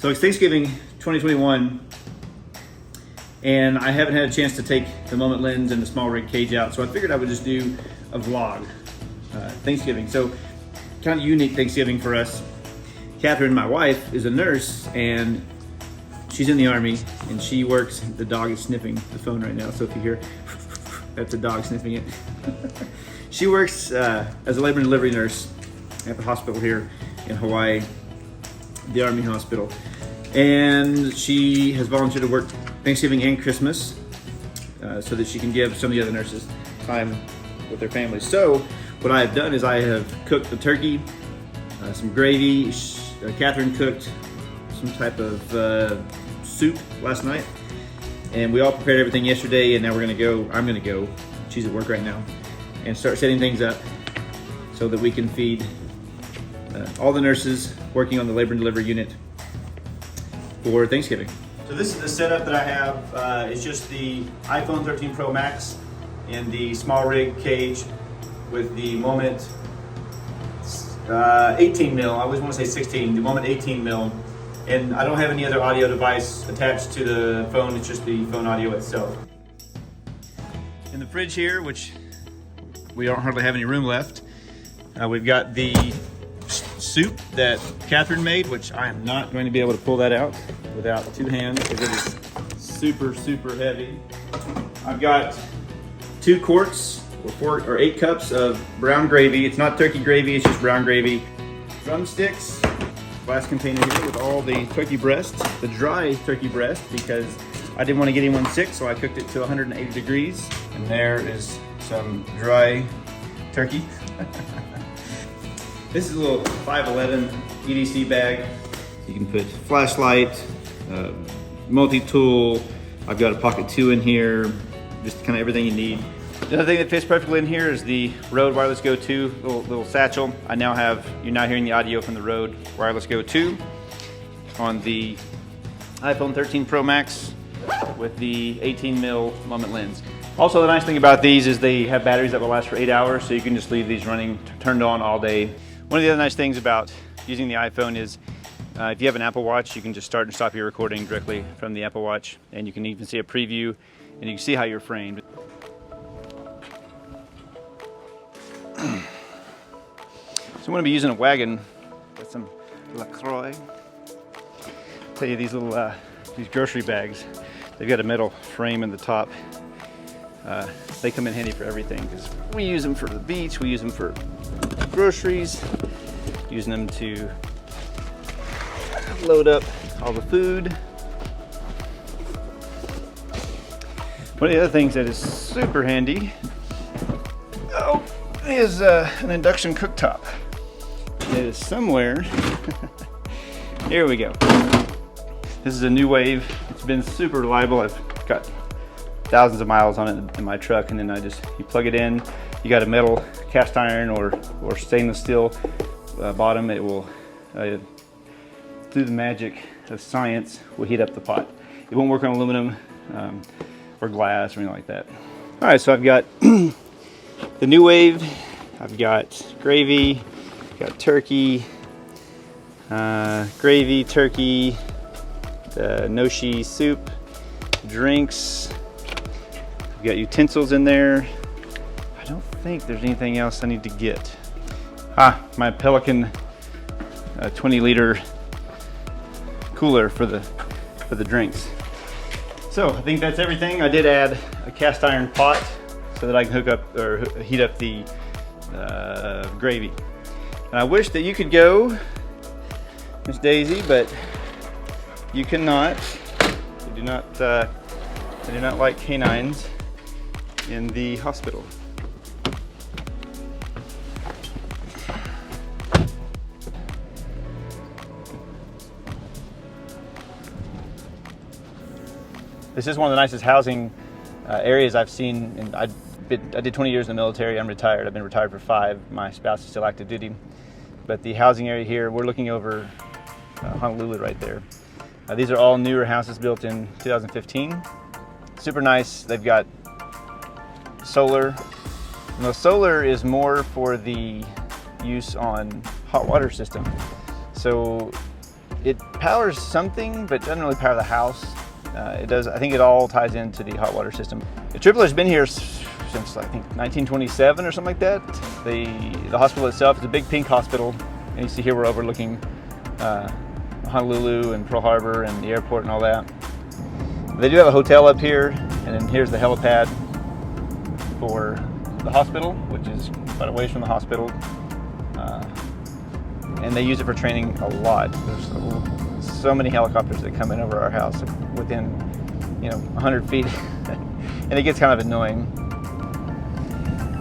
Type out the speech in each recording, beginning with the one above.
So it's Thanksgiving 2021, and I haven't had a chance to take the Moment lens and the SmallRig cage out, so I figured I would just do a vlog, Thanksgiving. So kind of unique Thanksgiving for us. Catherine, my wife, is a nurse, and she's in the Army, and she works, the dog is sniffing the phone right now, so if you hear, that's a dog sniffing it. She works as a labor and delivery nurse at the hospital here in Hawaii, the Army hospital. And she has volunteered to work Thanksgiving and Christmas so that she can give some of the other nurses time with their families. So what I have done is I have cooked the turkey, some gravy. Catherine cooked some type of soup last night, and we all prepared everything yesterday, and now I'm gonna go, she's at work right now, and start setting things up so that we can feed all the nurses working on the labor and delivery unit for Thanksgiving. So this is the setup that I have. It's just the iPhone 13 Pro Max and the SmallRig cage with the Moment 18 mil. I always want to say 16, the Moment 18 mil. And I don't have any other audio device attached to the phone, it's just the phone audio itself. In the fridge here, which we don't hardly have any room left, we've got the soup that Catherine made, which I am not going to be able to pull that out without two hands because it is super, super heavy. I've got 2 quarts or 8 cups of brown gravy. It's not turkey gravy, it's just brown gravy. Drumsticks, glass container here with all the turkey breast, the dry turkey breast, because I didn't want to get anyone sick, so I cooked it to 180 degrees. And there is some dry turkey. This is a little 511 EDC bag. You can put flashlight, multi-tool. I've got a pocket 2 in here, just kind of everything you need. The other thing that fits perfectly in here is the Rode Wireless Go 2 little satchel. You're now hearing the audio from the Rode Wireless Go 2 on the iPhone 13 Pro Max with the 18 mil Moment lens. Also, the nice thing about these is they have batteries that will last for 8 hours, so you can just leave these running, turned on all day. One of the other nice things about using the iPhone is if you have an Apple Watch, you can just start and stop your recording directly from the Apple Watch, and you can even see a preview, and you can see how you're framed. So I'm going to be using a Wagon with some LaCroix. I'll tell you, these little these grocery bags, they've got a metal frame in the top. They come in handy for everything because we use them for the beach, we use them for groceries, using them to load up all the food. One of the other things that is super handy is an induction cooktop. It is somewhere. Here we go. This is a new wave. It's been super reliable. I've got thousands of miles on it in my truck, and then you plug it in. You got a metal cast iron or stainless steel bottom. It will, through the magic of science, will heat up the pot. It won't work on aluminum or glass or anything like that. All right, so I've got the new wave. I've got gravy, got turkey, turkey, the noshi soup, drinks. I've got utensils in there. I don't think there's anything else I need to get. My Pelican 20-liter cooler for the drinks. So I think that's everything. I did add a cast iron pot so that I can hook up or heat up the gravy. And I wish that you could go, Miss Daisy, but you cannot. They do not like canines in the hospital. This is one of the nicest housing areas I've seen. And I did 20 years in the military. I'm retired. I've been retired for 5. My spouse is still active duty. But the housing area here, we're looking over Honolulu right there. These are all newer houses built in 2015. Super nice. They've got solar. Now, solar is more for the use on hot water system. So it powers something, but doesn't really power the house. It does. I think it all ties into the hot water system. The tripler's been here since I think 1927 or something like that. The hospital itself is a big pink hospital, and you see here we're overlooking Honolulu and Pearl Harbor and the airport and all that. They do have a hotel up here, and then here's the helipad for the hospital, which is quite a ways from the hospital. And they use it for training a lot. There's so many helicopters that come in over our house within, 100 feet, and it gets kind of annoying.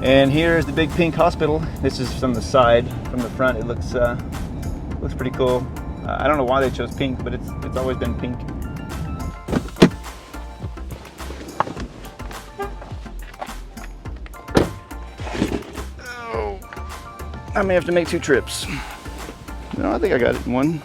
And here's the big pink hospital. This is from the side. From the front, it looks pretty cool. I don't know why they chose pink, but it's always been pink. Oh, I may have to make 2 trips. No, I think I got it in one.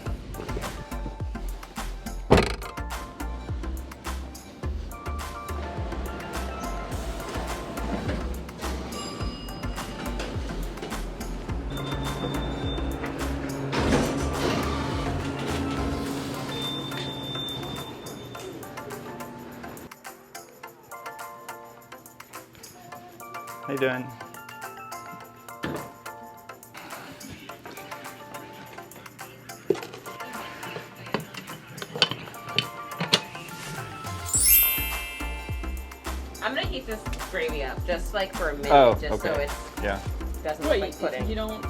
How you doing? I'm gonna heat this gravy up just like for a minute, Oh, just okay. so it Yeah. doesn't look like pudding. You don't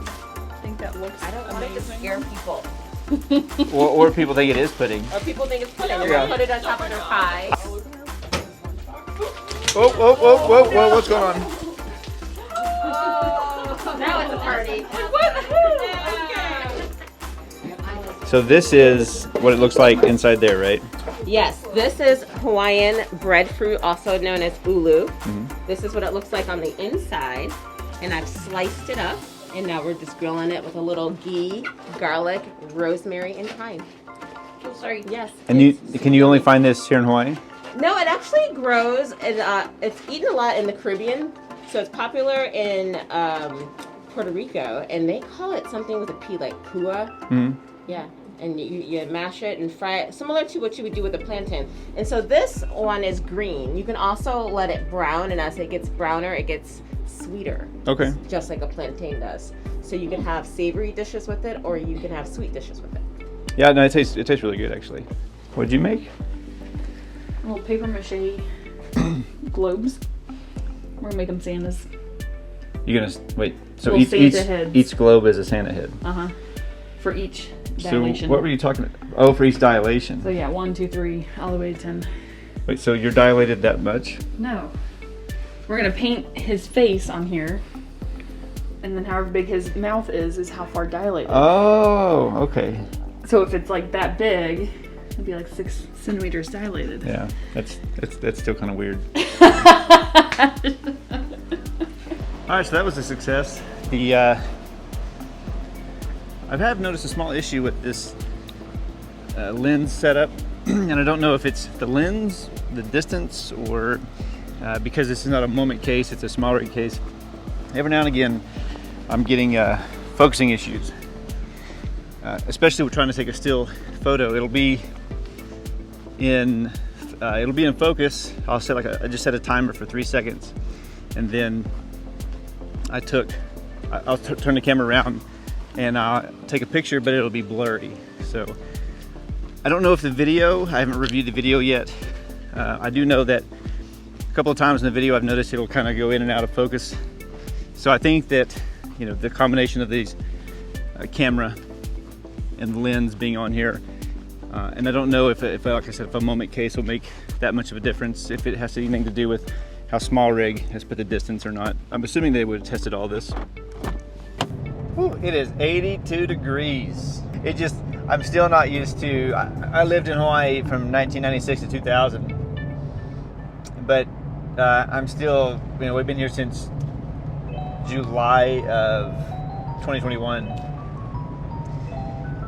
think that looks I don't want it to amazing? scare people. Or people think it is pudding. Or people think it's pudding. They're Yeah. gonna put it on top of their pie. Whoa, whoa, whoa, whoa, whoa, what's going on? Now it's a party. So this is what it looks like inside there, right? Yes, this is Hawaiian breadfruit, also known as ulu. Mm-hmm. This is what it looks like on the inside, and I've sliced it up, and now we're just grilling it with a little ghee, garlic, rosemary, and thyme. Oh, sorry. Yes. And can you only find this here in Hawaii? No, it actually grows, and it's eaten a lot in the Caribbean. So it's popular in Puerto Rico, and they call it something with a P, like pua. Mm-hmm. Yeah, and you mash it and fry it, similar to what you would do with a plantain. And so this one is green. You can also let it brown, and as it gets browner, it gets sweeter. Okay. Just like a plantain does. So you can have savory dishes with it, or you can have sweet dishes with it. Yeah, no, it tastes really good actually. What did you make? Little paper mache globes. We're gonna make them Santas. You're gonna wait. So Little Santa each heads. each globe is a Santa head. For each dilation. So what were you talking about? Oh, for each dilation. So yeah, 1, 2, 3, all the way to 10. Wait, so you're dilated that much? No. We're gonna paint his face on here, and then however big his mouth is how far dilated. Oh, okay. So if it's like that big, it'd be like 6 centimeters dilated. Yeah, that's still kind of weird. All right, so that was a success. I have noticed a small issue with this lens setup, and I don't know if it's the lens, the distance, or because this is not a moment case, it's a SmallRig case. Every now and again, I'm getting focusing issues, especially with trying to take a still photo. It'll be in focus. I just set a timer for 3 seconds, and then I'll turn the camera around and I'll take a picture, but it'll be blurry. So I don't know if the video, I haven't reviewed the video yet. I do know that a couple of times in the video I've noticed it'll kind of go in and out of focus. So I think that, the combination of these camera and lens being on here, and I don't know if like I said, if a moment case will make that much of a difference, if it has anything to do with how SmallRig has put the distance or not. I'm assuming they would have tested all this. Whew, it is 82 degrees. I'm still not used to, I lived in Hawaii from 1996 to 2000, but I'm still, we've been here since July of 2021.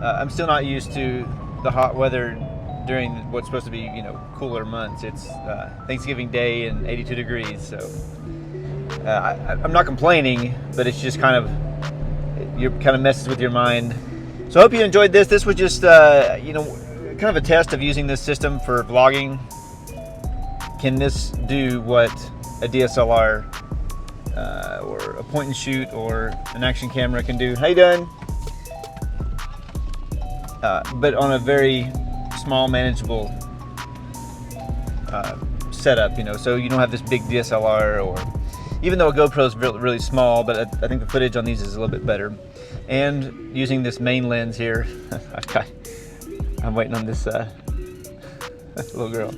I'm still not used to the hot weather during what's supposed to be, cooler months. It's Thanksgiving Day and 82 degrees, so I'm not complaining, but it's just kind of messes with your mind. So I hope you enjoyed this. This was just, kind of a test of using this system for vlogging. Can this do what a DSLR or a point and shoot or an action camera can do? How you doing? But on a very small, manageable setup, you know, so you don't have this big DSLR, or even though a GoPro is really small, but I think the footage on these is a little bit better. And using this main lens here, I'm waiting on this little girl.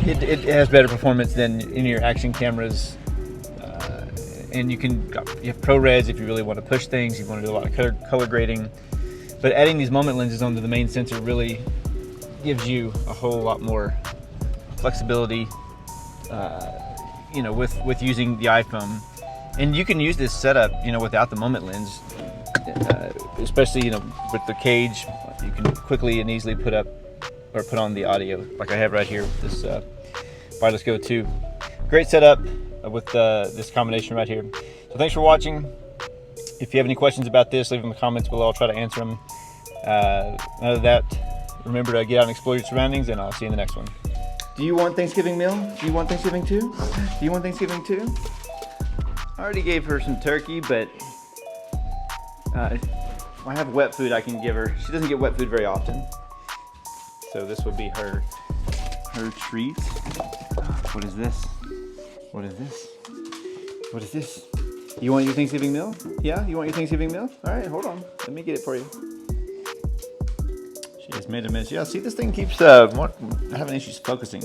It has better performance than in your action cameras, and you have ProRes if you really want to push things, you want to do a lot of color grading. But adding these moment lenses onto the main sensor really gives you a whole lot more flexibility, you know, with using the iPhone. And you can use this setup, you know, without the moment lens, especially, you know, with the cage. You can quickly and easily put on the audio, like I have right here with this Wireless Go 2. Great setup with this combination right here. So thanks for watching. If you have any questions about this, leave them in the comments below. I'll try to answer them. Other than that, remember to get out and explore your surroundings, and I'll see you in the next one. Do you want Thanksgiving meal? Do you want Thanksgiving too? Do you want Thanksgiving too? I already gave her some turkey, but I have wet food I can give her. She doesn't get wet food very often. So this will be her treat. What is this? What is this? What is this? You want your Thanksgiving meal? Yeah, you want your Thanksgiving meal? All right, hold on. Let me get it for you. She just made a mess. Yeah, see, this thing keeps having issues focusing.